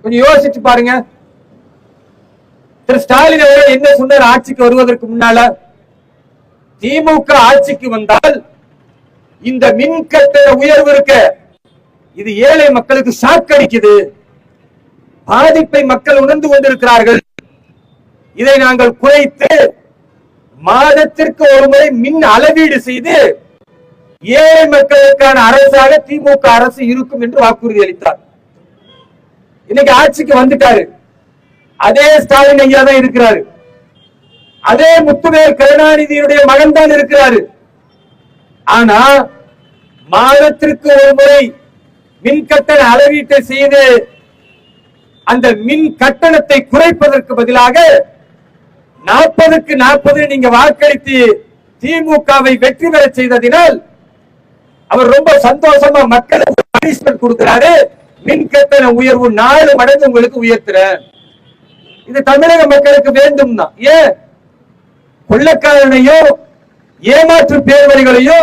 கொஞ்சம் யோசிச்சு பாருங்க. திரு ஸ்டாலின் அவர்கள் என்ன சொன்னார் ஆட்சிக்கு வருவதற்கு முன்னால? திமுக ஆட்சிக்கு வந்தால் இந்த மின் கட்டண உயர்வு இருக்க இது ஏழை மக்களுக்கு சாக்கடிக்குது, பாதிப்பை மக்கள் உணர்ந்து கொண்டிருக்கிறார்கள். இதை நாங்கள் குறைத்து மாதத்திற்கு ஒரு முறை மின் அளவீடு செய்து ஏழை மக்களுக்கான அரசாக திமுக அரசு இருக்கும் என்று வாக்குறுதி அளித்தார். இன்னைக்கு ஆட்சிக்கு வந்துட்டாரு. அதே ஸ்டாலின் ஐயா தான் இருக்கிறாரு. அதே முத்துவேல் கருணாநிதியுடைய மகன் தான் இருக்கிறாரு. ஆனா மாதத்திற்கு ஒரு முறை மின் கட்டண அளவீட்டை செய்து அந்த மின் கட்டணத்தை குறைப்பதற்கு பதிலாக 40க்கு 40 நீங்க வாக்களித்து திமுகவை வெற்றி பெற செய்ததினால் அவர் ரொம்ப சந்தோஷமா மக்களுக்கு பனிஷ்மென்ட் கொடுக்கிறாரு. மின் கட்டண உயர்வு 4 மடங்கு உங்களுக்கு உயர்த்துறேன். இது தமிழக மக்களுக்கு வேண்டும் தான். ஏன் கொள்ளக்காரனையோ ஏமாற்று பேர்வழிகளையோ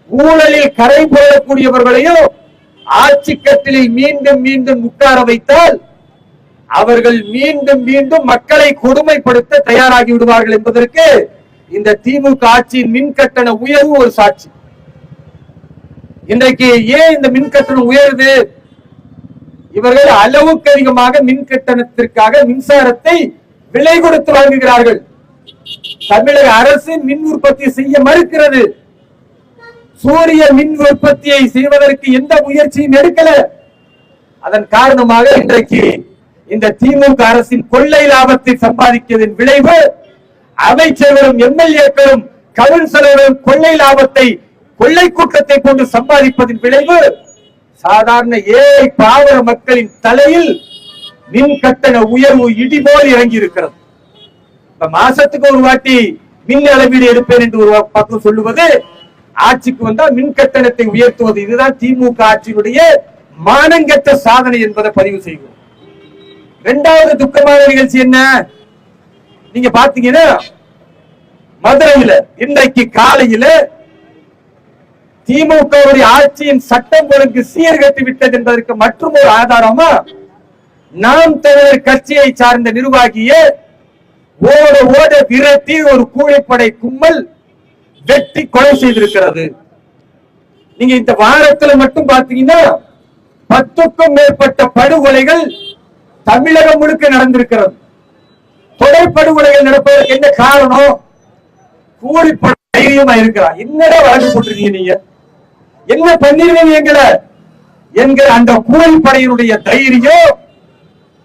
ஊழலில் கரை போடக்கூடியவர்களையோ ஆட்சி கட்டிலில் மீண்டும் மீண்டும் உட்கார வைத்தால் அவர்கள் மீண்டும் மீண்டும் மக்களை கொடுமைப்படுத்த தயாராகி விடுவார்கள் என்பதற்கு இந்த திமுக ஆட்சியின் மின் கட்டண உயர்வு ஒரு சாட்சி. இன்றைக்கு ஏன் இந்த மின் கட்டணம் உயருது? இவர்கள் அளவுக்கு அதிகமாக மின் கட்டணத்திற்காக மின்சாரத்தை விலை கொடுத்து வாங்குகிறார்கள். தமிழக அரசு மின் உற்பத்தி செய்ய மறுக்கிறது. சூரிய மின் உற்பத்தியை செய்வதற்கு எந்த முயற்சியும் எடுக்கல. அதன் காரணமாக இன்றைக்கு இந்த திமுக அரசின் கொள்ளை லாபத்தை சம்பாதிக்கிறதின் விளைவு அமைச்சர்களும் எம்எல்ஏக்களும் கவுன்சிலர்களும் கொள்ளை லாபத்தை கொள்ளை கூட்டத்தை கொண்டு சம்பாதிப்பதின் விளைவு சாதாரண ஏழை பாவர மக்களின் தலையில் மின் கட்டண உயர்வு இடிபோல் இறங்கி இருக்கிறது. மாசத்துக்கு ஒரு வாட்டி மின் அளவீடு எடுப்பேன் என்று ஒரு பக்கம் சொல்லுவது, ஆட்சிக்கு வந்தால் மின் கட்டணத்தை உயர்த்துவது, இதுதான் திமுக ஆட்சியினுடைய மானங்கெட்ட சாதனை என்பதை பதிவு செய்வோம். இரண்டாவது துக்கமான நிகழ்ச்சி என்ன? நீங்க பாத்தீங்கன்னா மதுரையில இன்றைக்கு காலையில திமுக ஆட்சியின் சட்டம் ஒழுங்கு சீர்கட்டு விட்டது என்பதற்கு மற்றும் ஒரு ஆதாரமா நாம் தமிழர் கட்சியை சார்ந்த நிர்வாகியை ஓட ஓட விரட்டி ஒரு கூலிப்படை கும்பல் வெட்டி கொலை செய்திருக்கிறது. நீங்க இந்த வாரத்தில் மட்டும் பாத்தீங்கன்னா 10க்கும் மேற்பட்ட படுகொலைகள் தமிழகம் முழுக்க நடந்திருக்கிறது. தொடர் படுகொலைகள் நடப்பதற்கு என்ன காரணம்? கூலிப்படை தைரியமா இருக்கிறார். என்னடா வழக்கு போட்டிருக்கீங்க, நீங்க என்ன பண்ணிருவீங்க எங்களை என்கிற அந்த கூலிப்படையினுடைய தைரியம்,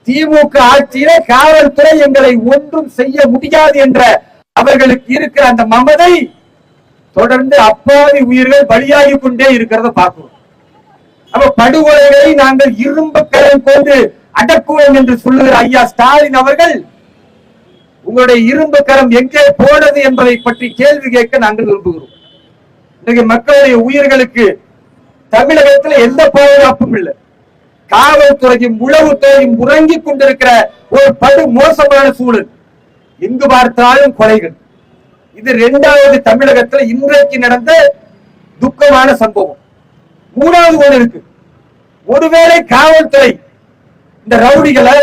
திமுக ஆட்சியில காவல்துறை எங்களை ஒன்றும் செய்ய முடியாது என்ற அவர்களுக்கு இருக்கிற அந்த மமதை தொடர்ந்து அப்பாவி உயிர்கள் பலியாகி கொண்டே இருக்கிறத பார்க்கிறோம். அப்ப படுகொலைகளை நாங்கள் இரும்பு கரம் கொண்டு அடக்குவோம் என்று சொல்லுகிற ஐயா ஸ்டாலின் அவர்கள் உங்களுடைய இரும்பு கரம் எங்கே போனது என்பதை பற்றி கேள்வி கேட்க நாங்கள் விரும்புகிறோம். இன்றைக்கு மக்களுடைய உயிர்களுக்கு தமிழகத்தில் எந்த பாதுகாப்பும் இல்லை. காவல்துறையும் உளவுத்துறையும் உறங்கிக் கொண்டிருக்கிற ஒரு படு மோசமான சூழல். எங்கு பார்த்தாலும் கொலைகள். இது 2வது தமிழகத்தில் இன்றைக்கு நடந்த துக்கமான சம்பவம். 3வது ஒன்று இருக்கு. ஒருவேளை காவல்துறை இந்த ரவுடிகளை,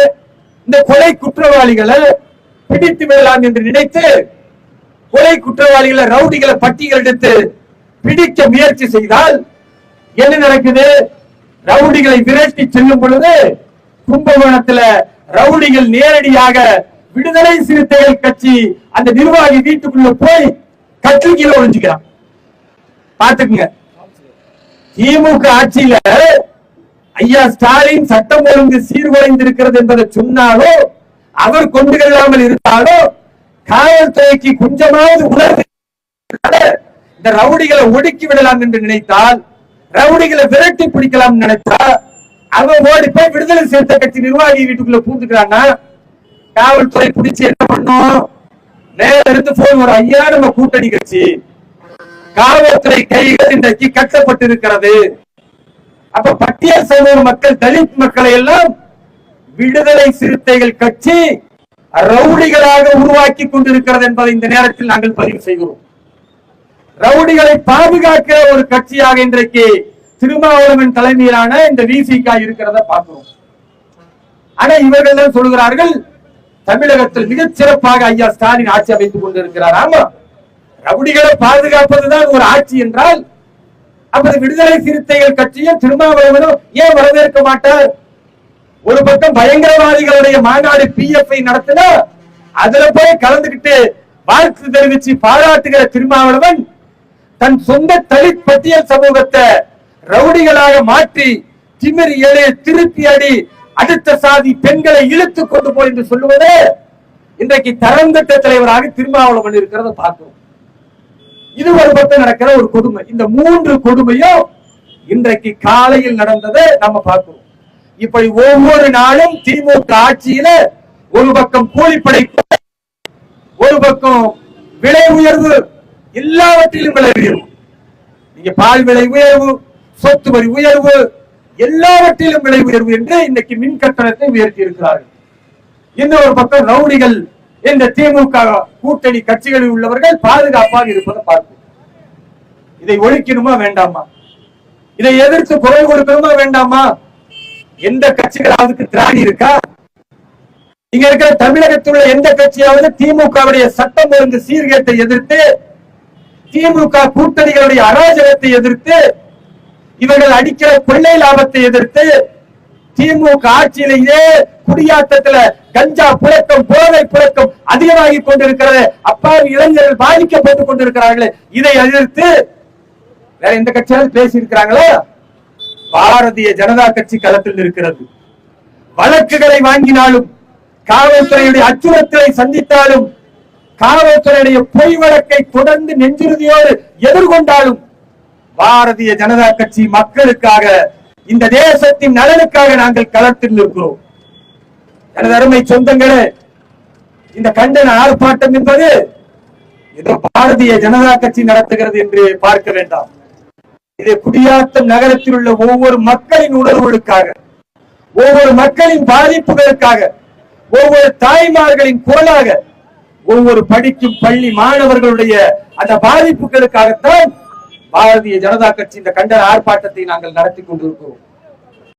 இந்த கொலை குற்றவாளிகளை பிடித்து விடலாம் என்று நினைத்து கொலை குற்றவாளிகளை, ரவுடிகளை பட்டியல் எடுத்து பிடிக்க முயற்சி செய்தால் என்ன நடக்குது? ரவுடிகளை விரட்டி செல்லும் பொழுது கும்பகோணத்தில் ரவுடிகள் நேரடியாக விடுதலை சிறுத்தைகள் கட்சி அந்த நிர்வாகி வீட்டுக்குள்ள போய் கட்டில் கீழே ஒழிஞ்சுக்கிறான். பாத்துக்குங்க. திமுக ஆட்சியில ஐயா ஸ்டாலின் சட்டம் ஒழுங்கு சீர்குலைந்திருக்கிறது என்பதை சொன்னாலோ, அவர் கொண்டு கொள்ளாமல் இருந்தாலோ, காவல்துறைக்கு கொஞ்சமாவது உணர்வு இந்த ரவுடிகளை ஒடுக்கி விடலாம் என்று நினைத்தால், ரவுடிகளை விரட்டி பிடிக்கலாம் நினைத்தா, அவன் ஓடி போய் விடுதலை சிறுத்தை கட்சி நிர்வாகி வீட்டுக்குள்ள பூந்துக்கிறான்னா காவல்துறை பிடிச்சு என்ன பண்ணும்? நேரில் இருந்து போன் ஒரு ஐயா நம்ம கூட்டணி கட்சி, காவல்துறை கைகள் இன்றைக்கு கட்டப்பட்டிருக்கிறது. அப்ப பட்டியல் சமூக மக்கள், தலித் மக்களை எல்லாம் விடுதலை சிறுத்தைகள் கட்சி ரவுடிகளாக உருவாக்கி கொண்டிருக்கிறது என்பதை இந்த நேரத்தில் நாங்கள் பதிவு செய்கிறோம். ரவுடிகளை பாதுகாக்கிற ஒரு கட்சியாக இன்றைக்கு திருமாவளவன் தலைமையிலான இந்த விசிக இருக்கிறத பார்க்கிறோம். ஆனா இவர்கள் தான் சொல்கிறார்கள் தமிழகத்தில் மிகச் சிறப்பாக ஐயா ஸ்டாலின் ஆட்சி அமைத்துக் கொண்டிருக்கிறார். ஆமா, ரவுடிகளை பாதுகாப்பதுதான் ஒரு ஆட்சி என்றால் அப்ப விடுதலை சிறுத்தைகள் கட்சியும் திருமாவளவனும் ஏன் வரவேற்க மாட்டார்? ஒரு பக்கம் பயங்கரவாதிகளுடைய மாநாடு PFI நடத்தினா அதுல போய் கலந்துகிட்டு வாழ்த்து தெரிவிச்சு பாராட்டுகிற திருமாவளவன் தன் சொந்த தலித் பட்டியல் சமூகத்தை ரவுடிகளாக மாற்றி திமிரி எழு திருப்பி அடி அடுத்த சாதி பெண்களை இழுத்து கொண்டு போய் என்று சொல்லுவது இன்றைக்கு தரங்கட்ட தலைவராக திருமாவளவன் இருக்கிறத பார்க்கிறோம். இது ஒரு பக்கம் நடக்கிற ஒரு கொடுமை. இந்த 3 கொடுமையும் இன்றைக்கு காலையில் நடந்ததை நம்ம பார்க்கிறோம். இப்படி ஒவ்வொரு நாளும் திமுக ஆட்சியில ஒரு பக்கம் கூலிப்படை, ஒரு பக்கம் விலை உயர்வு, எல்லாவற்றிலும் விலை உயர்வு. நீங்க பால் விலை உயர்வு, சொத்து வரி உயர்வு, எல்லாவற்றிலும் விலை உயர்வு என்று இன்னைக்கு மின் கட்டணத்தை உயர்த்தி இருக்கிறார்கள். இன்னொரு பக்கம் ரவுடிகள் இந்த திமுக கூட்டணி கட்சிகளில் உள்ளவர்கள் பாதுகாப்பாக இருப்பதை பார்க்கும். இதை ஒழிக்கணுமா வேண்டாமா? இதை எதிர்த்து குரல் கொடுக்கணுமா வேண்டாமா? எந்த கட்சிகளாவதுக்கு திராணி இருக்கா? இங்க இருக்கிற தமிழகத்தில் உள்ள எந்த கட்சியாவது திமுகவுடைய சட்டம் ஒழுங்கு சீர்கேட்டை எதிர்த்து, திமுக கூட்டணிகளுடைய அராஜகத்தை எதிர்த்து, இவர்கள் அடிக்கிற கொள்ளை லாபத்தை எதிர்த்து, திமுக ஆட்சியிலேயே குடியாத்தத்துல கஞ்சா புழக்கம், போதை புழக்கம் அதிகமாகி கொண்டிருக்கிறது, அப்பாவி இளைஞர்கள் பாதிக்கப்பட்டுக் கொண்டிருக்கிறார்கள், இதை எதிர்த்து வேற எந்த கட்சியாவது பேசி இருக்கிறாங்களா? பாரதிய ஜனதா கட்சி களத்தில் இருக்கிறது. வழக்குகளை வாங்கினாலும், காவல்துறையுடைய அச்சுறுத்தலை சந்தித்தாலும், காவல்துறையுடைய பொய் வழக்கை தொடர்ந்து நெஞ்சுறுதியோடு எதிர்கொண்டாலும் பாரதிய ஜனதா கட்சி மக்களுக்காக, இந்த தேசத்தின் நலனுக்காக நாங்கள் களத்தில் இருக்கிறோம். எனது அருமை சொந்தங்களே, இந்த கண்டன ஆர்ப்பாட்டம் என்பது ஏதோ பாரதிய ஜனதா கட்சி நடத்துகிறது என்று பார்க்க வேண்டாம். இது குடியாத்தம் நகரத்தில் உள்ள ஒவ்வொரு மக்களின் உணர்வுகளுக்காக, ஒவ்வொரு மக்களின் பாதிப்புகளுக்காக, ஒவ்வொரு தாய்மார்களின் குரலாக, ஒவ்வொரு படிக்கும் பள்ளி மாணவர்களுடைய அந்த பாதிப்புகளுக்காகத்தான் பாரதிய ஜனதா கட்சி இந்த கண்டன ஆர்ப்பாட்டத்தை நாங்கள் நடத்தி கொண்டிருக்கிறோம்.